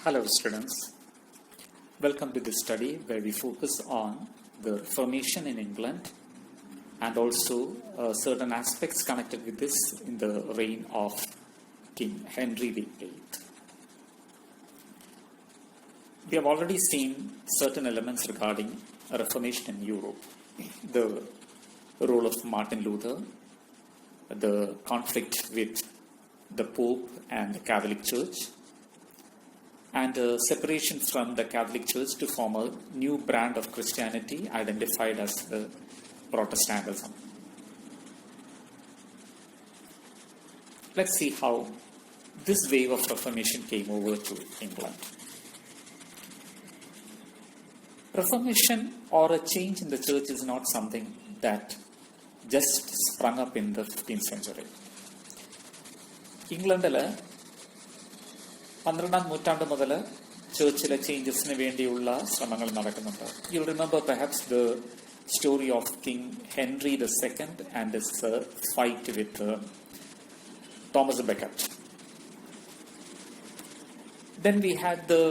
Hello students, welcome to this study where we focus on the Reformation in England and also certain aspects connected with this in the reign of King Henry VIII. We have already seen certain elements regarding Reformation in Europe, the role of Martin Luther, the conflict with the Pope and the Catholic Church, and separation from the Catholic Church to form a new brand of Christianity identified as the Protestantism. Let's see how this wave of Reformation came over to England. Reformation or a change in the church is not something that just sprung up in the 15th century. ഇംഗ്ലണ്ടിൽ 12ാം നൂറ്റാണ്ട് മുതൽ ചേർച്ചിലെ ചേഞ്ചസിന് വേണ്ടിയുള്ള ശ്രമങ്ങൾ നടക്കുന്നുണ്ട്. You remember perhaps the story of king Henry II and his fight with Thomas Beckett. Then we had the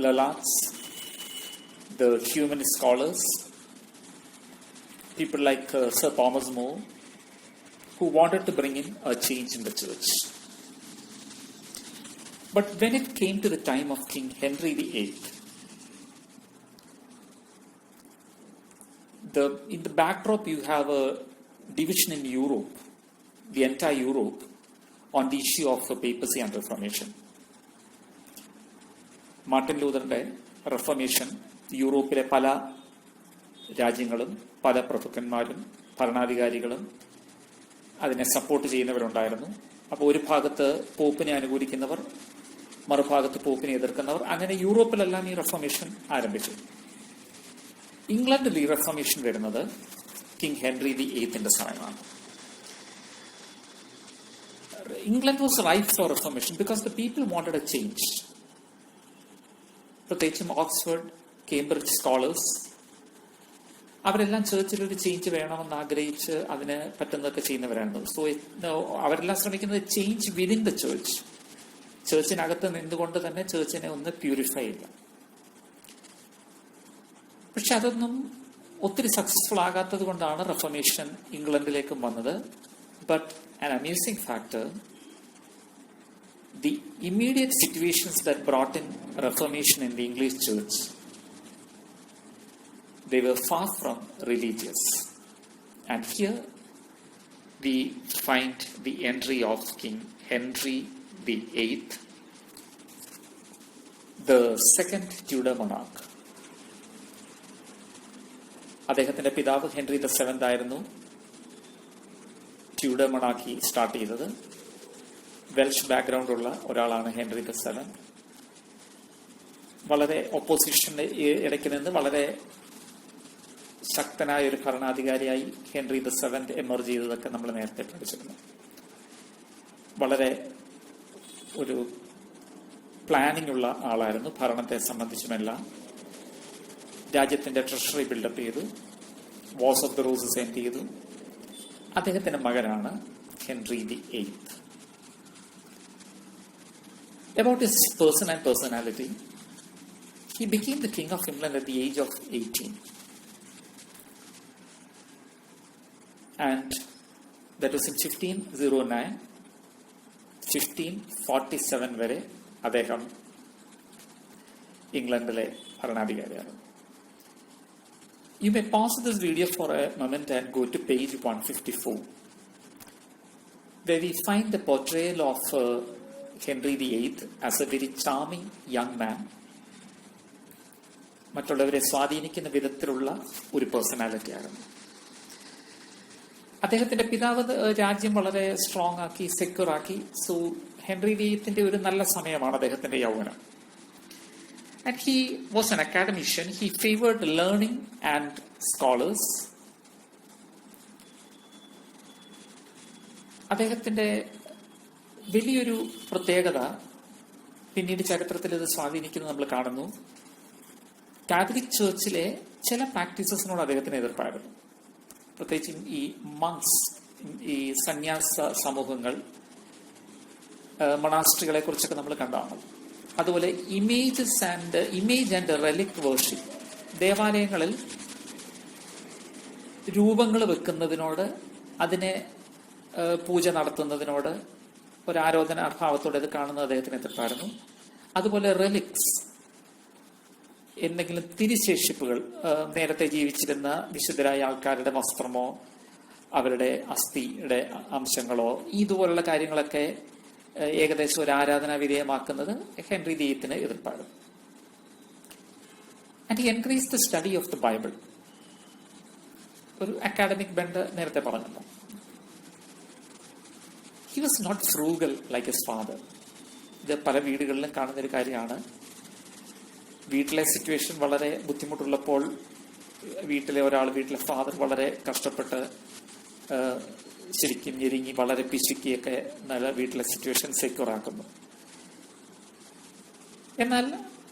Lollards, the humanist scholars, people like Sir Thomas More, who wanted to bring in a change in the church. But when it came to the time of King Henry VIII, in the backdrop you have a division in Europe, the entire Europe, on the issue of papacy and Reformation. Martin ലൂതറിന്റെ reformation യൂറോപ്പിലെ പല രാജ്യങ്ങളും പല പ്രഭുക്കന്മാരും ഭരണാധികാരികളും അതിനെ support ചെയ്യുന്നവരുണ്ടായിരുന്നു. അപ്പോൾ ഒരു ഭാഗത്ത് പോപ്പിനെ അനുകൂലിക്കുന്നവർ, മറുഭാഗത്ത് പോപ്പിനെ എതിർക്കുന്നവർ, അങ്ങനെ യൂറോപ്പിലെല്ലാം ഈ റെഫർമേഷൻ ആരംഭിച്ചു. ഇംഗ്ലണ്ടിൽ ഈ റെഫർമേഷൻ വരുന്നത് കിങ് ഹെൻറി VIII സമയമാണ്. England was ripe for reformation because the people wanted a change. പ്രത്യേകിച്ചും ഓക്സ്ഫോർഡ്, കേംബ്രിഡ്ജ് സ്കോളേഴ്സ് അവരെല്ലാം ചേർച്ചിലൊരു ചേഞ്ച് വേണമെന്ന് ആഗ്രഹിച്ച് അതിന് പറ്റുന്നതൊക്കെ ചെയ്യുന്നവരായിരുന്നു. സോ അവരെല്ലാം ശ്രമിക്കുന്നത് ചേഞ്ച് വിതിൻ ദ ചേർച്ച്, ചേർച്ചിനകത്ത് നിന്നുകൊണ്ട് തന്നെ ചേർച്ചിനെ ഒന്ന് പ്യൂരിഫൈ ചെയ്യുക. പക്ഷെ അതൊന്നും ഒത്തിരി സക്സസ്ഫുൾ ആകാത്തത് കൊണ്ടാണ് റെഫർമേഷൻ ഇംഗ്ലണ്ടിലേക്കും വന്നത്. But an amusing factor, the immediate situations that brought in Reformation in the English church, they were far from religious. And here we find the entry of King Henry VIII, the second Tudor monarch. അദ്ദേഹത്തിന്റെ പിതാവ് Henry VII ആയിരുന്നു Tudor monarchy start ചെയ്തത്. Welsh background ഉള്ള ഒരാളാണ് Henry VII. വളരെ ഒപ്പോസിഷന്റെ ഇടയ്ക്ക് നിന്ന് വളരെ ശക്തനായ ഒരു ഭരണാധികാരിയായി ഹെൻറി VII എമർജ് ചെയ്തതൊക്കെ നമ്മൾ നേരത്തെ പഠിച്ചിരുന്നു. വളരെ ഒരു പ്ലാനിംഗ് ഉള്ള ആളായിരുന്നു ഭരണത്തെ സംബന്ധിച്ചുമെല്ലാം. രാജ്യത്തിന്റെ ട്രഷറി ബിൽഡപ്പ് ചെയ്തു, wars of the roses end ചെയ്തു. അദ്ദേഹത്തിന്റെ മകനാണ് Henry VIII. About his person and personality, he became the King of England at the age of 18. And that was in 1509. 1547 വരെ അദ്ദേഹം ഇംഗ്ലണ്ടിലെ ഭരണാധികാരിയാണ്. You may pause this video for a moment and go to page 154, where we find the portrayal of Henry VIII as a very charming young man. മറ്റുള്ളവരെ സ്വാധീനിക്കുന്ന വിധത്തിലുള്ള ഒരു പേഴ്സണാലിറ്റിയായിരുന്നു. അദ്ദേഹത്തിന്റെ പിതാവ് രാജ്യം വളരെ സ്ട്രോങ് ആക്കി, സെക്യൂർ ആക്കി. സോ ഹെൻറി VIII ഒരു നല്ല സമയമാണ് അദ്ദേഹത്തിന്റെ യൗവനം. And he was an academician. He favored learning and scholars. അദ്ദേഹത്തിന്റെ വലിയൊരു പ്രത്യേകത, പിന്നീട് ചരിത്രത്തിൽ ഇത് സ്വാധീനിക്കുന്നത് നമ്മൾ കാണുന്നു, കാത്തലിക് ചേർച്ചിലെ ചില പ്രാക്ടീസസിനോട് അദ്ദേഹത്തിന് എതിർപ്പായിരുന്നു. പ്രത്യേകിച്ചും ഈ മങ്സ്, ഈ സന്യാസ സമൂഹങ്ങൾ, മൊണാസ്ട്രികളെ കുറിച്ചൊക്കെ നമ്മൾ കണ്ടാണ്. അതുപോലെ ഇമേജ് ആൻഡ് റെലിക് വർഷിപ്പ്, ദേവാലയങ്ങളിൽ രൂപങ്ങൾ വെക്കുന്നതിനോട്, അതിനെ പൂജ നടത്തുന്നതിനോട് ഒരു ആരാധന ഭാവത്തോടെ അത് കാണുന്നത് അദ്ദേഹത്തിന് എതിർപ്പായിരുന്നു. അതുപോലെ റെലിക്സ്, എന്തെങ്കിലും തിരിശേഷിപ്പുകൾ, നേരത്തെ ജീവിച്ചിരുന്ന വിശുദ്ധരായ ആൾക്കാരുടെ വസ്ത്രമോ അവരുടെ അസ്ഥിയുടെ അംശങ്ങളോ ഇതുപോലുള്ള കാര്യങ്ങളൊക്കെ ഏകദേശം ഒരു ആരാധനാ വിധേയമാക്കുന്നത് ഹെൻറി VIII എതിർപ്പായിരുന്നു. And he encouraged the study of the Bible. ഒരു അക്കാഡമിക് ബെൻഡ് നേരത്തെ പറഞ്ഞല്ലോ. He was not frugal like his father. ഇത് പല വീടുകളിലും കാണുന്ന ഒരു കാര്യമാണ്. വീട്ടിലെ സിറ്റുവേഷൻ വളരെ ബുദ്ധിമുട്ടുള്ളപ്പോൾ വീട്ടിലെ ഫാദർ വളരെ കഷ്ടപ്പെട്ട് ശരിക്കും ഞെരുങ്ങി വളരെ പിശുക്കിയൊക്കെ നല്ല വീട്ടിലെ സിറ്റുവേഷൻ സെക്യൂർ ആക്കുന്നു. എന്നാൽ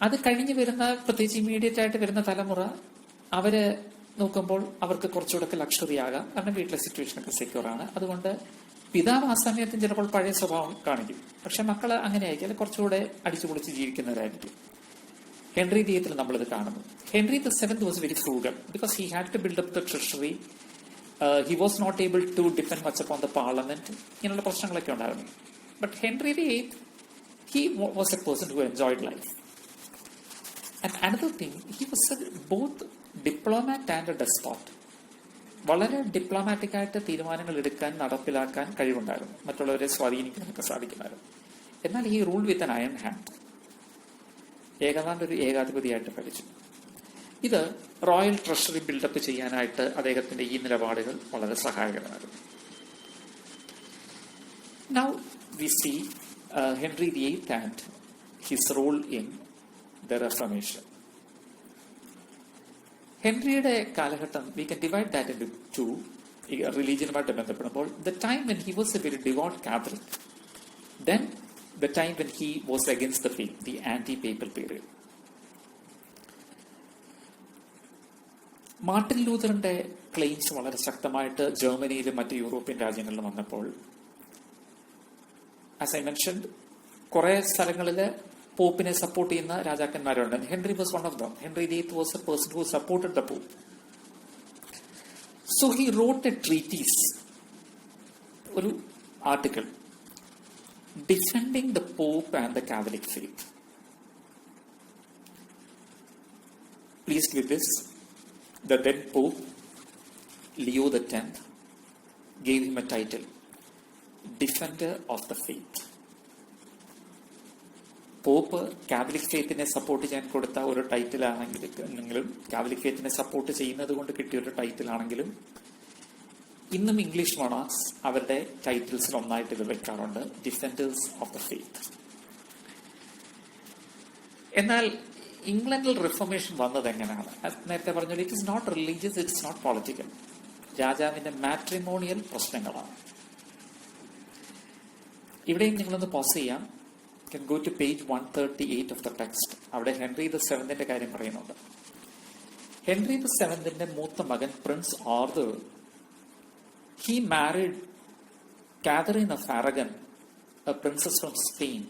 അത് കഴിഞ്ഞ് വരുന്ന, പ്രത്യേകിച്ച് ഇമ്മീഡിയറ്റ് ആയിട്ട് വരുന്ന തലമുറ, അവര് നോക്കുമ്പോൾ അവർക്ക് കുറച്ചുകൂടെ ലക്ഷറി ആകാം, കാരണം വീട്ടിലെ സിറ്റുവേഷനൊക്കെ സെക്യൂർ ആണ്. അതുകൊണ്ട് പിതാവ് ആ സമയത്തും ചിലപ്പോൾ പഴയ സ്വഭാവം കാണിക്കും. പക്ഷെ മക്കള് അങ്ങനെ ആയിരിക്കും, കുറച്ചുകൂടെ അടിച്ചു പൊളിച്ച് ജീവിക്കുന്നവരായിരിക്കും. ഹെൻറി VIII നമ്മളിത് കാണുന്നു. Henry VII was very frugal because he had to build up the treasury. He was not able to depend much upon the parliament. ഇങ്ങനെയുള്ള പ്രശ്നങ്ങളൊക്കെ ഉണ്ടായിരുന്നു. But Henry VIII, he was a person who enjoyed life. And another thing, he was both diplomat and a despot. വളരെ diplomatic ആയിട്ട് തീരുമാനങ്ങൾ എടുക്കാൻ, നടപ്പിലാക്കാൻ കഴിവുണ്ടായിരുന്നു. മറ്റുള്ളവരെ സ്വാധീനിക്കാനൊക്കെ സാധിക്കുമായിരുന്നു. എന്നാൽ ഈ rule with an iron hand, ഏകദാണ്ട് ഒരു ഏകാധിപതിയായിട്ട് പഠിച്ചു. ഇത് റോയൽ ട്രഷറി ബിൽഡപ്പ് ചെയ്യാനായിട്ട് അദ്ദേഹത്തിന്റെ ഈ നിലപാടുകൾ വളരെ സഹായകരമായിരുന്നു. Now we see Henry VIII and his role in the Reformation. ഹെൻറിയുടെ കാലഘട്ടം we can divide that into two. റിലീജിയനുമായിട്ട് ബന്ധപ്പെടുമ്പോൾ the time when he was a very devout Catholic, then the time when he was against the faith, the anti papal period. Martin ലൂതറിന്റെ claims വളരെ ശക്തമായിട്ട് ജർമ്മനിയിലും മറ്റ് European രാജ്യങ്ങളിലും വന്നപ്പോൾ, as I mentioned, കുറെ സ്ഥലങ്ങളിൽ പോപ്പിനെ സപ്പോർട്ട് ചെയ്യുന്ന രാജാക്കന്മാരുണ്ട്. Henry was one of them. Henry VIII was a person who supported the pope. So he wrote a treatise, ഒരു article defending the pope and the Catholic faith. Pleased with this, the then Pope Leo X gave him a title, Defender of the Faith. Pope Catholic ഫെയ്ത്തിനെ support ചെയ്യാൻ കൊടുത്ത ഒരു ടൈറ്റിലാണെങ്കിലും, Catholic ഫെയ്ത്തിനെ support ചെയ്യുന്നത് കൊണ്ട് കിട്ടിയ ഒരു ടൈറ്റിലാണെങ്കിലും, ഇന്നും ഇംഗ്ലീഷ് മൊണാർക്സ് അവരുടെ ടൈറ്റിൽസിൽ ഒന്നായിട്ട് ഇത് വെക്കാറുണ്ട്, ഡിഫൻഡേഴ്സ് ഓഫ് ദ ഫെയ്ത്ത്. എന്നാൽ ഇംഗ്ലണ്ടിൽ റിഫോർമേഷൻ വന്നത് എങ്ങനെയാണ്? നേരത്തെ പറഞ്ഞാൽ it is not religious, it is not political. രാജാവിന്റെ മാട്രിമോണിയൽ പ്രശ്നങ്ങളാണ്. ഇവിടെയും നിങ്ങളൊന്ന് പോസ് ചെയ്യാം. Can go to page 138 of the text. അവിടെ ഹെൻറി VII കാര്യം പറയുന്നുണ്ട്. ഹെൻറി VII മൂത്ത മകൻ Prince Arthur, he married Catherine of Aragon, a princess from Spain.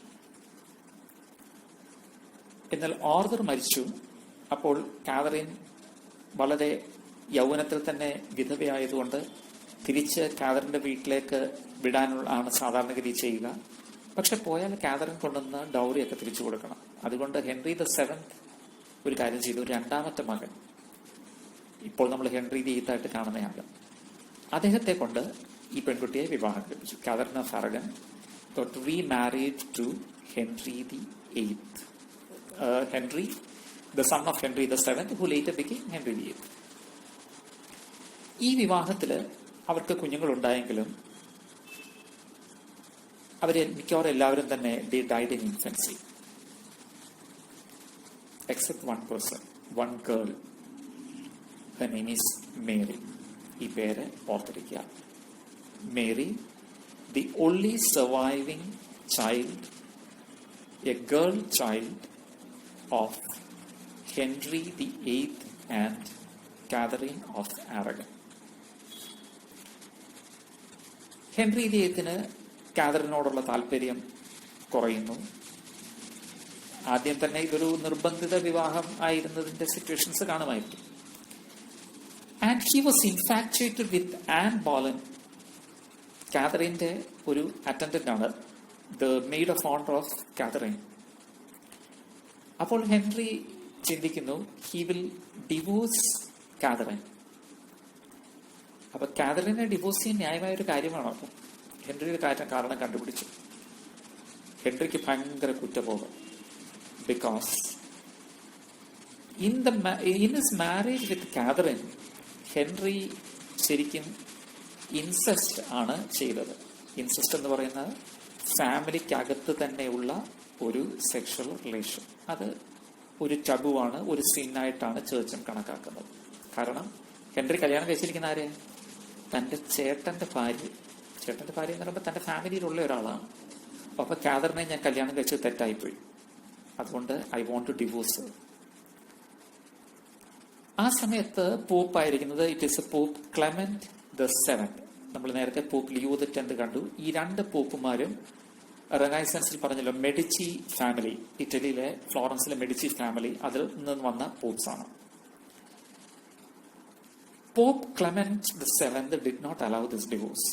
എന്നാൽ ആർതർ മരിച്ചു. അപ്പോൾ കാതറിൻ വളരെ യൗവനത്തിൽ തന്നെ വിധവയായതുകൊണ്ട് തിരിച്ച് കാതറിന്റെ വീട്ടിലേക്ക് വിടാനുള്ള ആണ് സാധാരണഗതി ചെയ്യുക. പക്ഷെ പോയാൽ കാതറിൻ കൊണ്ടുവന്ന് ഡൗറിയൊക്കെ തിരിച്ചു കൊടുക്കണം. അതുകൊണ്ട് ഹെൻറി VII ഒരു കാര്യം ചെയ്തു. രണ്ടാമത്തെ മകൻ, ഇപ്പോൾ നമ്മൾ ഹെൻറി VIII ആയിട്ട് കാണുന്നയാൾ, അദ്ദേഹത്തെ കൊണ്ട് ഈ പെൺകുട്ടിയെ വിവാഹം കഴിപ്പിച്ചു. Catherine of Aragon got remarried to Henry VIII. Henry, the son of Henry VII, who later became Henry VIII. ഈ വിവാഹത്തില് അവർക്ക് കുഞ്ഞുങ്ങളുണ്ടായെങ്കിലും അവരെ മിക്കവാറും എല്ലാവരും തന്നെ they died in infancy, except one person, one girl. Her name is Mary. ഈ പേര് ഓർത്തിരിക്കുക. Mary, the only surviving child, a girl child of Henry VIII and Catherine of Aragon. Henry VIII കാതറിനോടുള്ള താല്പര്യം കുറയുന്നു. ആദ്യം തന്നെ ഇതൊരു നിർബന്ധിത വിവാഹം ആയിരുന്നതിന്റെ സിറ്റുവേഷൻസ് കാണുമായിരിക്കും. And he was infatuated with Anne Boleyn. കാതറിന്റെ ഒരു അറ്റൻഡന്റ് ആണ്, the maid of honour of Catherine. അപ്പോൾ ഹെൻറി ചിന്തിക്കുന്നു, ഹി വിൽ ഡിവോഴ്സ് കാതറിൻ. അപ്പൊ കാതറിനെ ഡിവോഴ്സ് ചെയ്യാൻ ന്യായമായ ഒരു കാര്യമാണോ? അപ്പൊ ഹെൻറി ഒരു കാരണം കണ്ടുപിടിച്ചു. ഹെൻറിക്ക് ഭയങ്കര കുറ്റബോധം. Because in his marriage with Catherine, Henry ശരിക്കും ഇൻസെസ്റ്റ് ആണ് ചെയ്തത്. ഇൻസെസ്റ്റ് എന്ന് പറയുന്നത് ഫാമിലിക്കകത്ത് തന്നെയുള്ള ഒരു സെക്ഷൽ റിലേഷൻ. അത് ഒരു ടബുവാണ്, ഒരു സിന്നായിട്ടാണ് ചേർച്ചും കണക്കാക്കുന്നത്. കാരണം ഹെൻറി കല്യാണം കഴിച്ചിരിക്കുന്ന ആരെ? തന്റെ ചേട്ടന്റെ ഭാര്യ. ചേട്ടന്റെ ഭാര്യ എന്ന് പറയുമ്പോൾ തന്റെ ഫാമിലിയിലുള്ള ഒരാളാണ്. അപ്പൊ കാതറിനെ ഞാൻ കല്യാണം കഴിച്ചത് തെറ്റായിപ്പോയി, അതുകൊണ്ട് ഐ വോണ്ട് ടു ഡിവോഴ്സ്. ആ സമയത്ത് പോപ്പ് ആയിരിക്കുന്നത് it is pope Clement the seventh. നമ്മൾ നേരത്തെ പോപ്പ് ലിയോ ദ 10th കണ്ടു. ഈ രണ്ട് പോപ്പുമാരും റെനൈസൻസിൽ പറഞ്ഞല്ലോ, മെഡിച്ചി ഫാമിലി, ഇറ്റലിയിലെ ഫ്ലോറൻസിലെ മെഡിച്ചി ഫാമിലി, അതിൽ നിന്ന് വന്ന പോപ്സ് ആണ്. Pope Clement the 7th did not allow this divorce.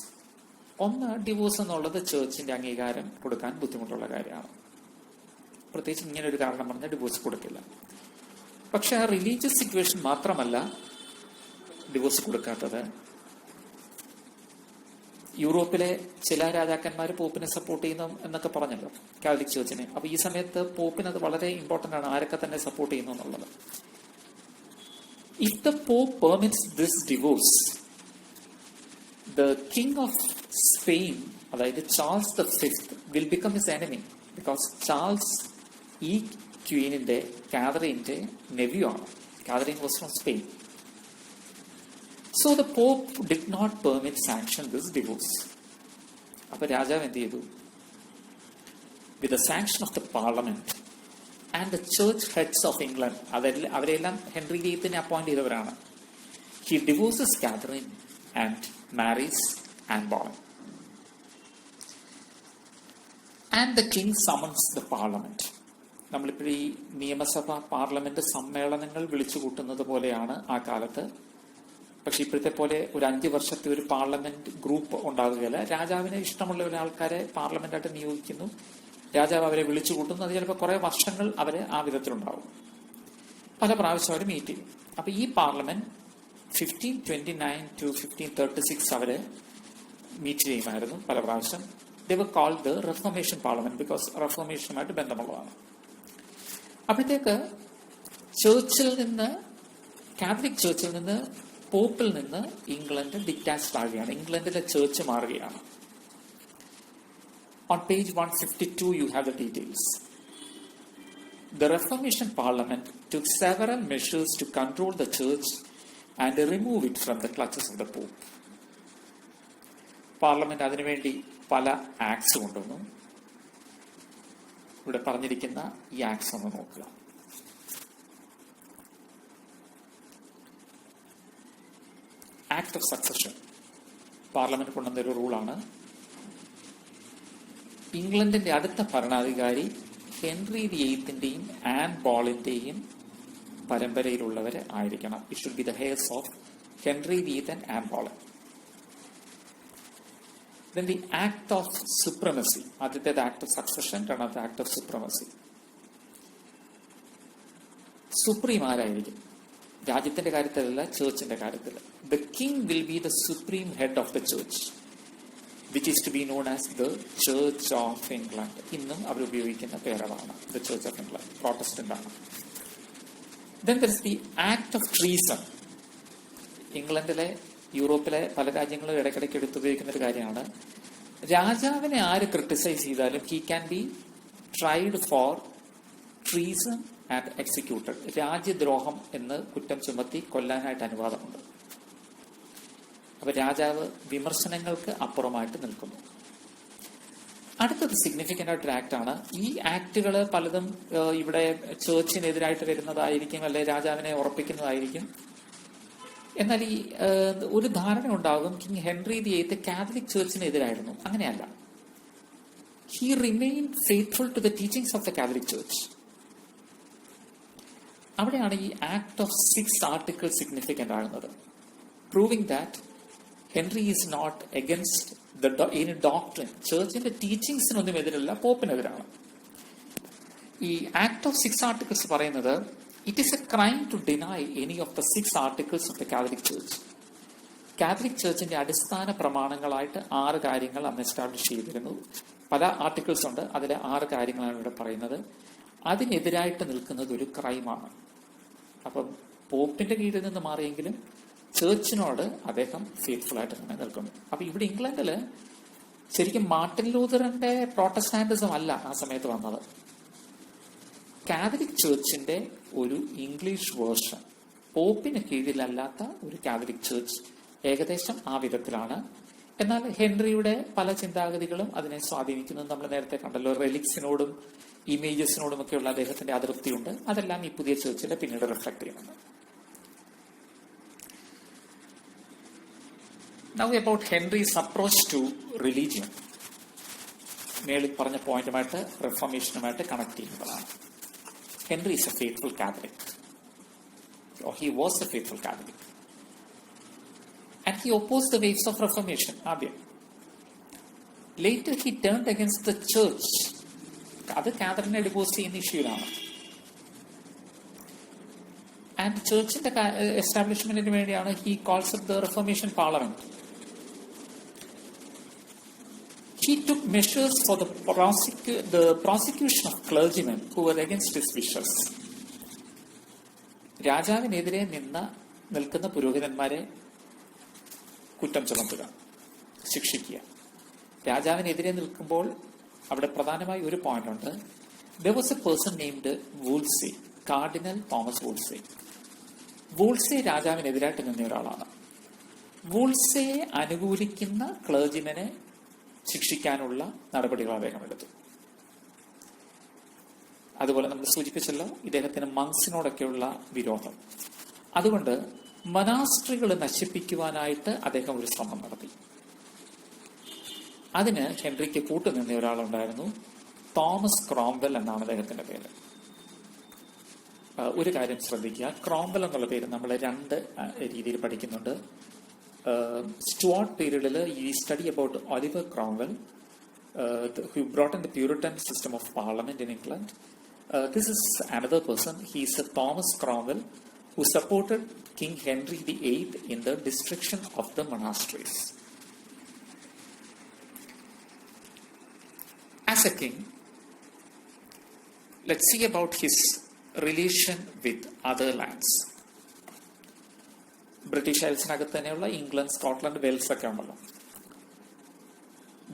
ഒന്ന്, ഡിവോഴ്സ് എന്നുള്ളത് ചേർച്ചിന്റെ അംഗീകാരം കൊടുക്കാൻ ബുദ്ധിമുട്ടുള്ള കാര്യമാണ്. പ്രത്യേകിച്ച് ഇങ്ങനെ ഒരു കാരണം പറഞ്ഞാൽ ഡിവോഴ്സ് കൊടുക്കില്ല. പക്ഷെ ആ റിലീജിയസ് സിറ്റുവേഷൻ മാത്രമല്ല ഡിവോഴ്സ് കൊടുക്കാത്തത്. യൂറോപ്പിലെ ചില രാജാക്കന്മാർ പോപ്പിനെ സപ്പോർട്ട് ചെയ്യുന്നു എന്നൊക്കെ പറഞ്ഞല്ലോ, കാത്തലിക് ചേർച്ചിനെ. അപ്പൊ ഈ സമയത്ത് പോപ്പിന് അത് വളരെ ഇമ്പോർട്ടന്റ് ആണ്, ആരൊക്കെ തന്നെ സപ്പോർട്ട് ചെയ്യുന്നു എന്നുള്ളത്. If the pope permits this divorce, the king of Spain, അതായത് Charles the 5th will become his enemy. Because Charles ഈ ക്വീനിന്റെ, കാതറിന്റെ നെവ്യൂ ആണ്. Catherine was from Spain. So the Pope did not permit sanction this divorce. അപ്പൊ രാജാവ് എന്ത് ചെയ്തു? With the sanction of the parliament and the church heads of England, അവരെല്ലാം Henry VIII appoint ചെയ്തവരാണ്. He divorces Catherine and marries Anne Boleyn. And the king summons the parliament. നമ്മളിപ്പോൾ ഈ നിയമസഭ parliament സമ്മേളനങ്ങൾ വിളിച്ചു കൂട്ടുന്നത് പോലെയാണ് ആ കാലത്ത്. പക്ഷെ ഇപ്പോഴത്തെ പോലെ ഒരു 5 വർഷത്തെ ഒരു പാർലമെന്റ് ഗ്രൂപ്പ് ഉണ്ടാകുകയില്ല. രാജാവിന് ഇഷ്ടമുള്ള ഒരാൾക്കാരെ പാർലമെന്റായിട്ട് നിയോഗിക്കുന്നു, രാജാവ് അവരെ വിളിച്ചു കൂട്ടുന്നു. അത് ചിലപ്പോൾ കുറെ വർഷങ്ങൾ അവര് ആ വിധത്തിലുണ്ടാവും. പല പ്രാവശ്യം അവർ മീറ്റ് ചെയ്യും. അപ്പൊ ഈ പാർലമെന്റ് 1529 to 1536 അവര് മീറ്റ് ചെയ്യുമായിരുന്നു പല പ്രാവശ്യം. They were called the Reformation Parliament because റെഫോർമേഷനുമായിട്ട് ബന്ധമുള്ളതാണ്. അപ്പോഴത്തേക്ക് ചേർച്ചിൽ നിന്ന്, കാത്തലിക് ചേർച്ചിൽ നിന്ന്, പോപ്പിൽ നിന്ന് ഇംഗ്ലണ്ട് ഡിറ്റാച്ച്ഡ് ആവുകയാണ്. ഇംഗ്ലണ്ടിലെ ചേർച്ച് മാറുകയാണ്. On page 152 you have the details. The Reformation Parliament took several measures to control the church and remove it from the clutches of the Pope. Parliament അതിനുവേണ്ടി പല acts കൊണ്ടുവന്നു. ഇവിടെ പറഞ്ഞിരിക്കുന്ന ഈ ആക്ട്സ് ഒന്ന് നോക്കുക. ആക്ട് ഓഫ് സക്സഷൻ പാർലമെന്റ് കൊണ്ടുവന്ന ഒരു റൂളാണ്. ഇംഗ്ലണ്ടിന്റെ അടുത്ത ഭരണാധികാരി ഹെൻറി VIII ആൻ ബോളിന്റെയും പരമ്പരയിലുള്ളവര് ആയിരിക്കണം. It should be the heirs of Henry VIII and Anne Boleyn. Then the act of supremacy. ആദ്യത്തേത് ആക്ട് ഓഫ് സക്സഷൻ, രണ്ടാമത്തെ ആക്ട് ഓഫ് സുപ്രമസി. സുപ്രീം ആരായിരിക്കും? രാജ്യത്തിന്റെ കാര്യത്തിലല്ല, ചേർച്ചിന്റെ കാര്യത്തിൽ. The king will be the supreme head of the church, which is to be known as the Church of England. ഇന്നും അവർ ഉപയോഗിക്കുന്ന പേരതാണ് the Church of England. Protestant ആണ്. Then there is the act of treason. ഇംഗ്ലണ്ടിലെ, യൂറോപ്പിലെ പല രാജ്യങ്ങളും ഇടയ്ക്കിടയ്ക്ക് എടുത്തുപയോഗിക്കുന്ന ഒരു കാര്യമാണ്. രാജാവിനെ ആര് ക്രിട്ടിസൈസ് ചെയ്താലും he can be tried for treason and executed. രാജ്യദ്രോഹം എന്ന് കുറ്റം ചുമത്തി കൊല്ലാനായിട്ട് അനുവാദമുണ്ട്. അപ്പൊ രാജാവ് വിമർശനങ്ങൾക്ക് അപ്പുറമായിട്ട് നിൽക്കുന്നു. അടുത്തത് സിഗ്നിഫിക്കന്റ് ആയിട്ടൊരു ആക്ടാണ്. ഈ ആക്ടുകൾ പലതും ഇവിടെ ചേർച്ചിനെതിരായിട്ട് വരുന്നതായിരിക്കും, അല്ലെ രാജാവിനെ ഉറപ്പിക്കുന്നതായിരിക്കും. എന്നാൽ ഈ ഒരു ധാരണ ഉണ്ടാകും, കിങ് ഹെൻറി VIII കാത്തലിക് ചേർച്ചിനെതിരായിരുന്നു. അങ്ങനെയല്ല. He remained faithful to the teachings of the Catholic church. അവിടെയാണ് ഈ ആക്ട് ഓഫ് 6 ആർട്ടിക്കിൾ സിഗ്നിഫിക്കൻ്റ് ആകുന്നത്. Proving that Henry is not against any doctrine, ചേർച്ചിന്റെ ടീച്ചിങ്സിനൊന്നും എതിരല്ല, പോപ്പിനെതിരാണ്. ഈ ആക്ട് ഓഫ് 6 ആർട്ടിക്കിൾസ് പറയുന്നത് it is a crime to deny any of the 6 articles of the Catholic church. Catholic ചേർച്ചിന്റെ അടിസ്ഥാന പ്രമാണങ്ങളായിട്ട് 6 കാര്യങ്ങൾ അന്ന് എസ്റ്റാബ്ലിഷ് ചെയ്തിരുന്നു. പല ആർട്ടിക്കിൾസ് ഉണ്ട്, അതിലെ 6 കാര്യങ്ങളാണ് ഇവിടെ പറയുന്നത്. അതിനെതിരായിട്ട് നിൽക്കുന്നത് ഒരു ക്രൈമാണ്. അപ്പം പോപ്പിന്റെ കീഴിൽ നിന്ന് മാറിയെങ്കിലും ചേർച്ചിനോട് അദ്ദേഹം ഫെയ്ത്ത്ഫുൾ ആയിട്ട് തന്നെ നിൽക്കുന്നു. അപ്പൊ ഇവിടെ ഇംഗ്ലണ്ടില് ശരിക്കും മാർട്ടിൻ ലൂതറിന്റെ പ്രോട്ടസ്റ്റാന്റിസം അല്ല ആ സമയത്ത് വന്നത്. കാത്തലിക് ചേർച്ചിന്റെ ഒരു ഇംഗ്ലീഷ് വേർഷൻ, പോപ്പിന് കീഴിലല്ലാത്ത ഒരു കാത്തലിക് ചേർച്ച്, ഏകദേശം ആ വിധത്തിലാണ്. എന്നാൽ ഹെൻറിയുടെ പല ചിന്താഗതികളും അതിനെ സ്വാധീനിക്കുന്നത് നമ്മൾ നേരത്തെ കണ്ടല്ലോ. റെലിക്സിനോടും ഇമേജസിനോടും ഒക്കെയുള്ള അദ്ദേഹത്തിന്റെ അതൃപ്തിയുണ്ട്. അതെല്ലാം ഈ പുതിയ ചേർച്ചിൽ പിന്നീട് റിഫ്ലക്ട് ചെയ്യുന്നുണ്ട്. Now about Henry's approach to religion. മേളിൽ പറഞ്ഞ പോയിന്റുമായിട്ട് റിഫോർമേഷനുമായിട്ട് കണക്ട് ചെയ്യുന്നതാണ്. Henry is a faithful Catholic, or he was a faithful Catholic, and he opposed the waves of Reformation. Later he turned against the church. അത് കാതറിനെ divorce ചെയ്യുന്ന ഇഷ്യൂലാണ്. And ചേർച്ചിന്റെ എസ്റ്റാബ്ലിഷ്മെന്റിന് വേണ്ടിയാണ് he calls up the reformation parliament. He took measures for the prosecution of clergymen who were against his wishes. രാജാവിനെതിരെ നിൽക്കുന്ന പുരോഹിതന്മാരെ കുറ്റം ചുമത്തുക, ശിക്ഷിക്കുക. രാജാവിനെതിരെ നിൽക്കുമ്പോൾ അവിടെ പ്രധാനമായി ഒരു പോയിന്റ് ഉണ്ട്. There was a person named Wolsey, cardinal Thomas Wolsey. Wolsey രാജാവിനെതിരായിട്ട് നിന്ന ഒരാളാണ്. വൂൾസയെ അനുകൂലിക്കുന്ന ക്ലർജിമനെ ശിക്ഷിക്കാനുള്ള നടപടികൾ അദ്ദേഹം എടുത്തു. അതുപോലെ നമ്മൾ സൂചിപ്പിച്ചല്ലോ, ഇദ്ദേഹത്തിന് മങ്സിനോടൊക്കെയുള്ള വിരോധം. അതുകൊണ്ട് മനാസ്ട്രികൾ നശിപ്പിക്കുവാനായിട്ട് അദ്ദേഹം ഒരു ശ്രമം നടത്തി. അതിന് ഹെൻറിക്ക് കൂട്ടുനിന്ന ഒരാളുണ്ടായിരുന്നു, തോമസ് ക്രോംവെൽ എന്നാണ് അദ്ദേഹത്തിന്റെ പേര്. ഒരു കാര്യം ശ്രദ്ധിക്കുക, ക്രോംവെൽ എന്നുള്ള പേര് നമ്മൾ 2 രീതിയിൽ പഠിക്കുന്നുണ്ട്. സ്റ്റുവാർട്ട് പീരീഡിൽ ഈ study about Oliver Cromwell, who brought in the Puritan system of parliament in England. This is another person. He is a Thomas Cromwell who supported King Henry VIII in the destruction of the monasteries. As a king, let's see about his relation with other lands. British ഐൽസിനകത്ത് തന്നെയുള്ള England, Scotland, Wales ഒക്കെ ഉണ്ടല്ലോ.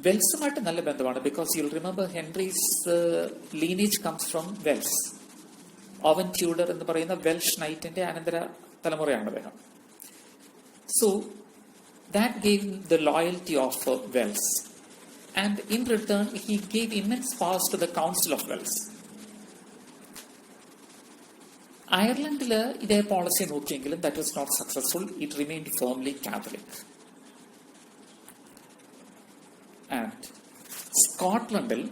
വെൽസുമായിട്ട് നല്ല ബന്ധമാണ്. Because you'll remember Henry's lineage comes from Wales. Owen Tudor എന്ന് പറയുന്ന Welsh നൈറ്റിന്റെ അനന്തര തലമുറയാണ് അദ്ദേഹം. So that gave the loyalty of Wales, and in return he gave immense powers to the council of Wales. അയർലൻഡില് ഇതേ പോളിസി നോക്കിയെങ്കിലും that was not successful. It remained firmly Catholic. And സ്കോട്ട്ലൻഡിൽ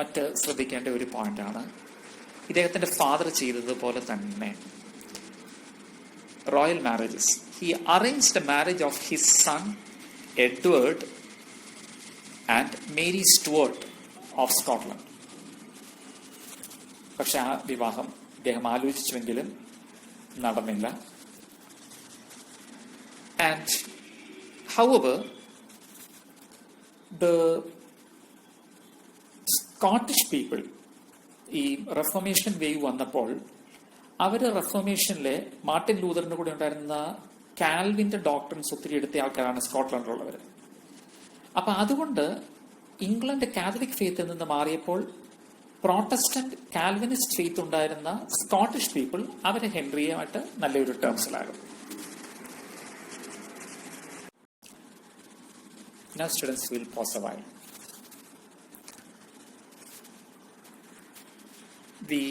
മറ്റ് ശ്രദ്ധിക്കേണ്ട ഒരു പോയിന്റാണ്, ഇദ്ദേഹത്തിന്റെ ഫാദർ ചെയ്തതുപോലെ തന്നെ royal marriages. He arranged A marriage of his son Edward and Mary Stuart of Scotland. പക്ഷെ ആ വിവാഹം അദ്ദേഹം ആലോചിച്ചുവെങ്കിലും നടന്നില്ല. And however, the Scottish people, ഈ റെഫോർമേഷൻ വേവ് വന്നപ്പോൾ അവര് റെഫോർമേഷനിലെ മാർട്ടിൻ ലൂതറിന്റെ കൂടെ ഉണ്ടായിരുന്ന കാൽവിന്റെ ഡോക്ടറിൻസ് ഒത്തിരി എടുത്ത ആൾക്കാരാണ് സ്കോട്ട്ലൻഡിലുള്ളവർ. അപ്പൊ അതുകൊണ്ട് ഇംഗ്ലണ്ട് കാത്തലിക് ഫെയ്ത്തിൽ നിന്ന് മാറിയപ്പോൾ പ്രോട്ടസ്റ്റന്റ് കാൽവിനിസ്റ്റ് ഫെയ്ത്ത് ഉണ്ടായിരുന്ന സ്കോട്ടിഷ് പീപ്പിൾ അവരെ ഹെൻറിയുമായിട്ട് നല്ലൊരു ടേംസിലാകും. Now students will pause a while. We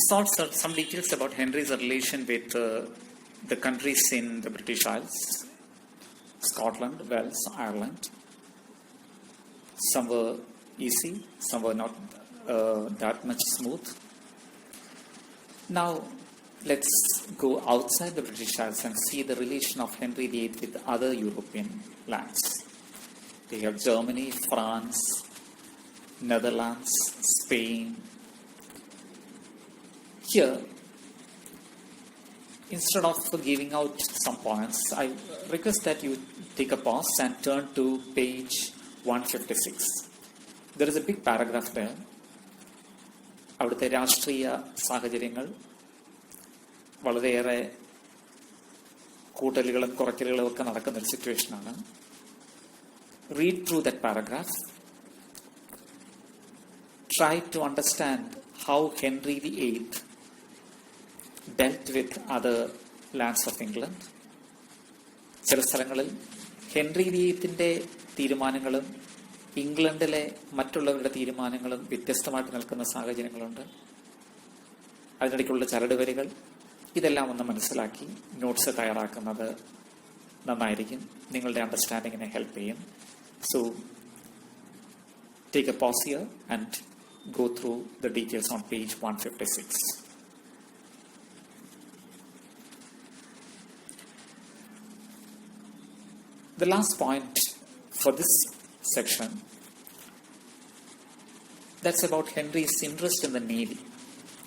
saw some details about Henry's relation with the countries in the British Isles, Scotland, Wales, Ireland. Some were easy, some were not that much smooth. Now, let's go outside the British Isles and see the relation of Henry VIII with other European lands. We have Germany, France, Netherlands, Spain. Here, instead of giving out some points, I request that you take a pause and turn to page 156. There is a big paragraph there. അവിടുത്തെ രാഷ്ട്രീയ സാഹചര്യങ്ങൾ, വളരെയേറെ കൂട്ടലുകളും കുറയ്ക്കലുകളും ഒക്കെ നടക്കുന്നൊരു സിറ്റുവേഷനാണ്. Read through that paragraph. Try to understand how Henry VIII dealt with other lands of England. ചില സ്ഥലങ്ങളിൽ Henry VIII തീരുമാനങ്ങളും ഇംഗ്ലണ്ടിലെ മറ്റുള്ളവരുടെ തീരുമാനങ്ങളും വ്യത്യസ്തമായിട്ട് നിൽക്കുന്ന സാഹചര്യങ്ങളുണ്ട്. അതിനിടയ്ക്കുള്ള ചരടുവരികൾ, ഇതെല്ലാം ഒന്ന് മനസ്സിലാക്കി നോട്ട്സ് തയ്യാറാക്കുന്നത് നന്നായിരിക്കും. നിങ്ങളുടെ അണ്ടർസ്റ്റാൻഡിങ്ങിനെ ഹെൽപ്പ് ചെയ്യും. So take a pause here and go through the details on page 156. The last point for this section, that's about Henry's interest in the Navy.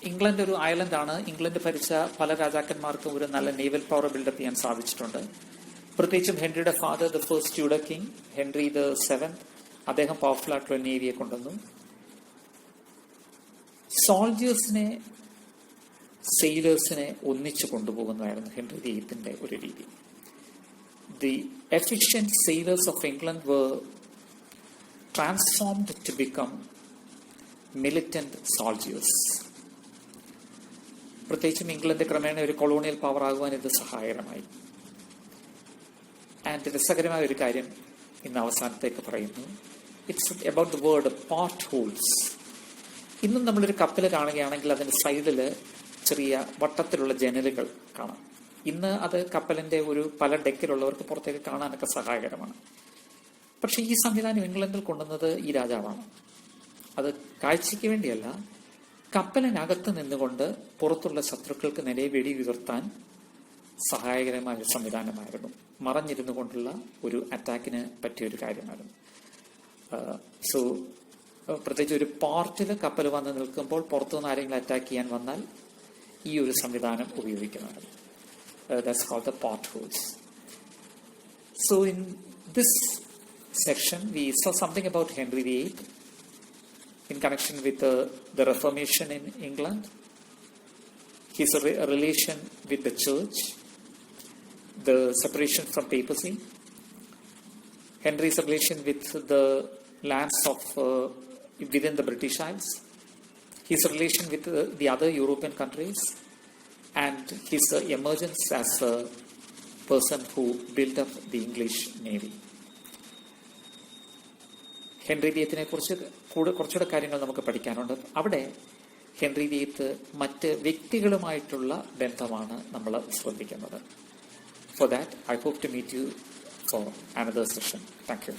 England ഒരു ഐലൻഡാണ്. ഇംഗ്ലണ്ട് ഭരിച്ച പല രാജാക്കന്മാർക്കും ഒരു നല്ല നേവൽ പവർ ബിൽഡപ്പ് ചെയ്യാൻ സാധിച്ചിട്ടുണ്ട്. പ്രത്യേകിച്ചും ഹെൻറിയുടെ father, the first Tudor king Henry VII, അദ്ദേഹം പവർഫുൾ ആയിട്ടുള്ള നേവിയെ കൊണ്ടുവന്നു. സോൾജേഴ്സിനെ, സെയിലേഴ്സിനെ ഒന്നിച്ചു കൊണ്ടുപോകുന്നതായിരുന്നു ഹെൻറി VIII ഒരു രീതി. The efficient sailors of England were transformed to become militant soldiers. പ്രത്യേകിച്ചും ഇംഗ്ലണ്ട് ക്രമേണ ഒരു കൊളോണിയൽ പവർ ആകുവാൻ ഇത് സഹായകരമായി. ആൻഡ് രസകരമായ ഒരു കാര്യം ഇന്ന് അവസാനത്തേക്ക് പറയുന്നു. It's about the word portholes. ഇന്നും നമ്മളൊരു കപ്പൽ കാണുകയാണെങ്കിൽ അതിൻ്റെ സൈഡിൽ ചെറിയ വട്ടത്തിലുള്ള ജനലുകൾ കാണാം. ഇന്ന് അത് കപ്പലിൻ്റെ പല ഡെക്കിലുള്ളവർക്ക് പുറത്തേക്ക് കാണാനൊക്കെ സഹായകരമാണ്. പക്ഷേ ഈ സംവിധാനം ഇംഗ്ലണ്ടിൽ കൊണ്ടുവന്നത് ഈ രാജാവാണ്. അത് കാഴ്ചയ്ക്ക് വേണ്ടിയല്ല, കപ്പലിനകത്ത് നിന്നുകൊണ്ട് പുറത്തുള്ള ശത്രുക്കൾക്ക് നേരെ വെടിയുതിർത്താൻ സഹായകരമായ ഒരു സംവിധാനമായിരുന്നു. മറഞ്ഞിരുന്നു കൊണ്ടുള്ള ഒരു അറ്റാക്കിന് പറ്റിയൊരു കാര്യമായിരുന്നു. സോ പ്രത്യേകിച്ച് ഒരു പോർട്ടിൽ കപ്പൽ വന്ന് നിൽക്കുമ്പോൾ പുറത്തുനിന്ന് ആരെങ്കിലും അറ്റാക്ക് ചെയ്യാൻ വന്നാൽ ഈ ഒരു സംവിധാനം ഉപയോഗിക്കുന്നതാണ്. That's called the portholes. So in this section we saw something about Henry VIII in connection with the Reformation in England, his relation with the church, the separation from papacy, Henry's relation with the lands of within the British Isles, his relation with the other European countries, and his emergence as a person who built up the English Navy. Henry VIII കുറിച്ച് കുറച്ചുകൂടെ കാര്യങ്ങൾ നമുക്ക് പഠിക്കാനുണ്ട്. അവിടെ Henry VIII മറ്റ് വ്യക്തികളുമായിട്ടുള്ള ബന്ധമാണ് നമ്മൾ ശ്രദ്ധിക്കുന്നത്. For that, I hope to meet you for another session. Thank you.